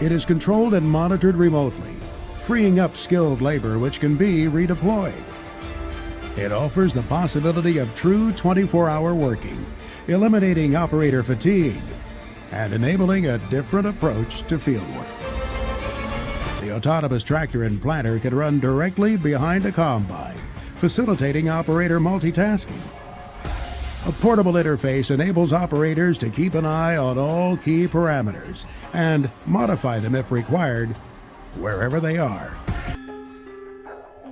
It is controlled and monitored remotely, freeing up skilled labor which can be redeployed. It offers the possibility of true 24-hour working, eliminating operator fatigue and enabling a different approach to fieldwork. The autonomous tractor and planter can run directly behind a combine, facilitating operator multitasking. A portable interface enables operators to keep an eye on all key parameters and modify them if required, wherever they are.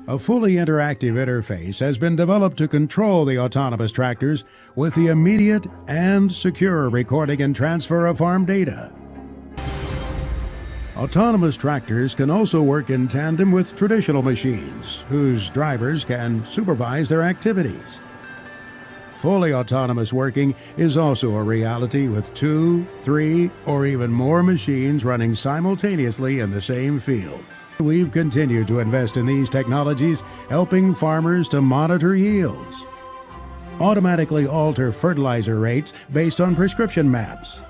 A fully interactive interface has been developed to control the autonomous tractors with the immediate and secure recording and transfer of farm data. Autonomous tractors can also work in tandem with traditional machines, whose drivers can supervise their activities. Fully autonomous working is also a reality with 2, 3, or even more machines running simultaneously in the same field. We've continued to invest in these technologies, helping farmers to monitor yields, automatically alter fertilizer rates based on prescription maps,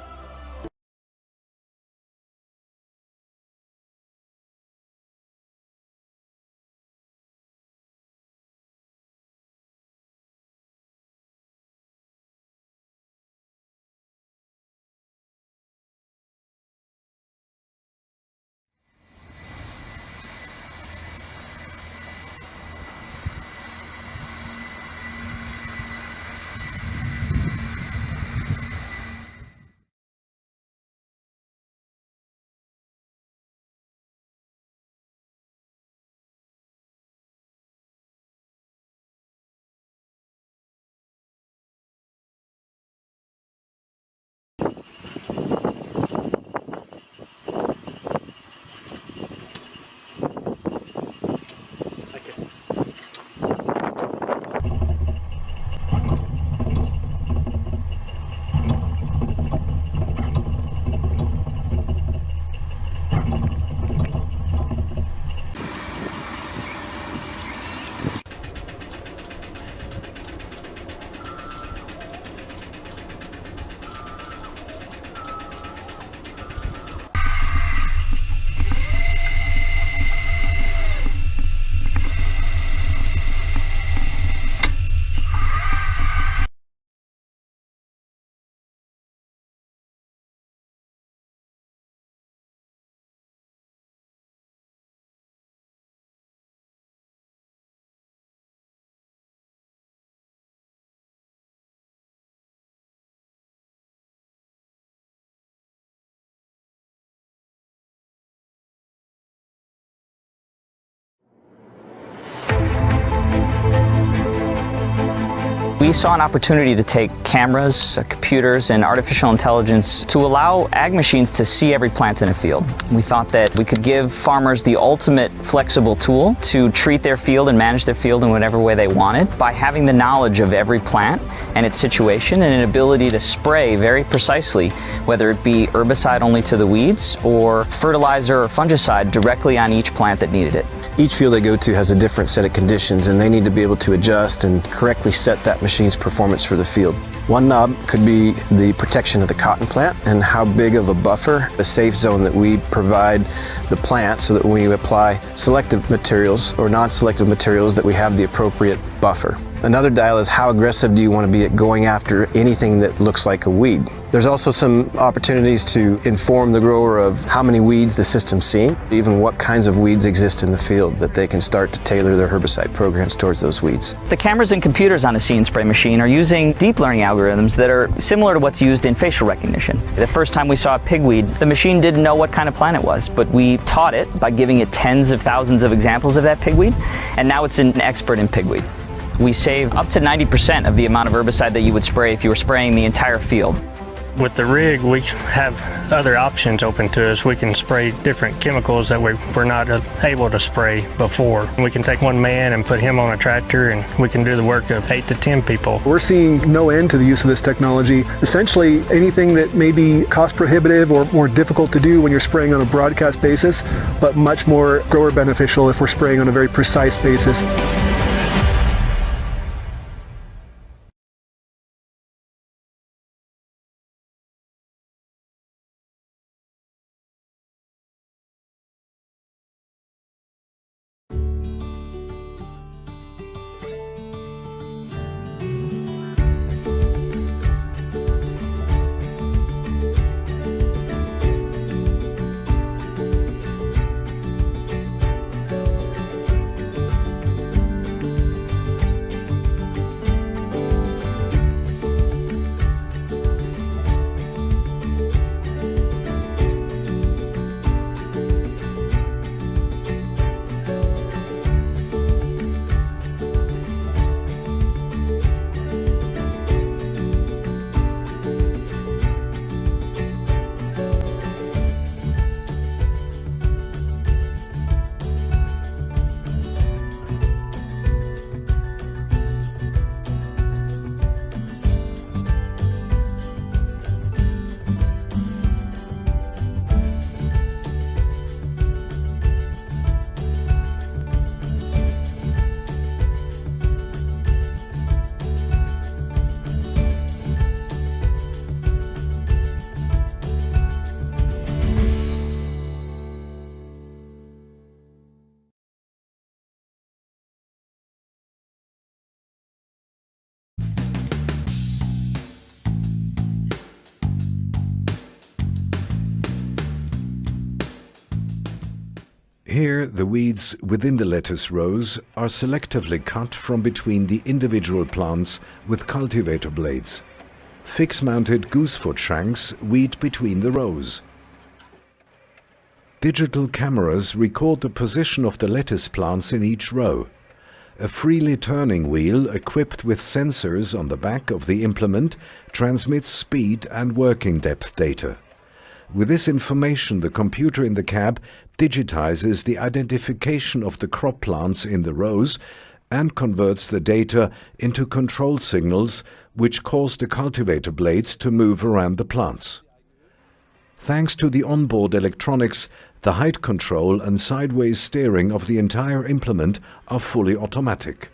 We saw an opportunity to take cameras, computers, and artificial intelligence to allow ag machines to see every plant in a field. We thought that we could give farmers the ultimate flexible tool to treat their field and manage their field in whatever way they wanted by having the knowledge of every plant and its situation and an ability to spray very precisely, whether it be herbicide only to the weeds or fertilizer or fungicide directly on each plant that needed it. Each field they go to has a different set of conditions, and they need to be able to adjust and correctly set that machine's performance for the field. One knob could be the protection of the cotton plant and how big of a buffer, a safe zone that we provide the plant so that when we apply selective materials or non-selective materials that we have the appropriate buffer. Another dial is how aggressive do you want to be at going after anything that looks like a weed. There's also some opportunities to inform the grower of how many weeds the system's seeing, even what kinds of weeds exist in the field, that they can start to tailor their herbicide programs towards those weeds. The cameras and computers on a See and Spray machine are using deep learning algorithms that are similar to what's used in facial recognition. The first time we saw a pigweed, the machine didn't know what kind of plant it was, but we taught it by giving it tens of thousands of examples of that pigweed, and now it's an expert in pigweed. We save up to 90% of the amount of herbicide that you would spray if you were spraying the entire field. With the rig, we have other options open to us. We can spray different chemicals that we were not able to spray before. We can take one man and put him on a tractor, and we can do the work of 8 to 10 people. We're seeing no end to the use of this technology. Essentially, anything that may be cost prohibitive or more difficult to do when you're spraying on a broadcast basis, but much more grower beneficial if we're spraying on a very precise basis. Here, the weeds within the lettuce rows are selectively cut from between the individual plants with cultivator blades. Fix-mounted goosefoot shanks weed between the rows. Digital cameras record the position of the lettuce plants in each row. A freely turning wheel equipped with sensors on the back of the implement transmits speed and working depth data. With this information, the computer in the cab digitizes the identification of the crop plants in the rows and converts the data into control signals which cause the cultivator blades to move around the plants. Thanks to the onboard electronics, the height control and sideways steering of the entire implement are fully automatic.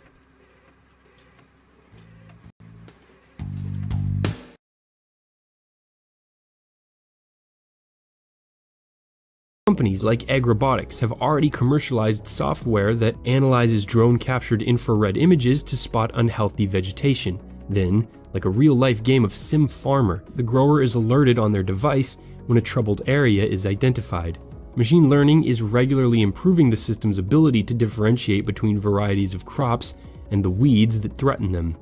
Companies like Ecorobotix have already commercialized software that analyzes drone-captured infrared images to spot unhealthy vegetation. Then, like a real-life game of Sim Farmer, the grower is alerted on their device when a troubled area is identified. Machine learning is regularly improving the system's ability to differentiate between varieties of crops and the weeds that threaten them.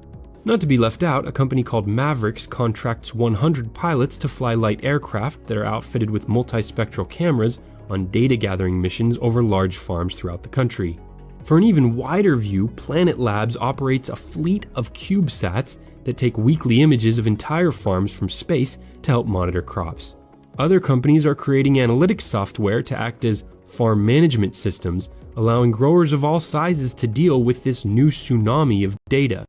Not to be left out, a company called Mavericks contracts 100 pilots to fly light aircraft that are outfitted with multispectral cameras on data-gathering missions over large farms throughout the country. For an even wider view, Planet Labs operates a fleet of CubeSats that take weekly images of entire farms from space to help monitor crops. Other companies are creating analytics software to act as farm management systems, allowing growers of all sizes to deal with this new tsunami of data.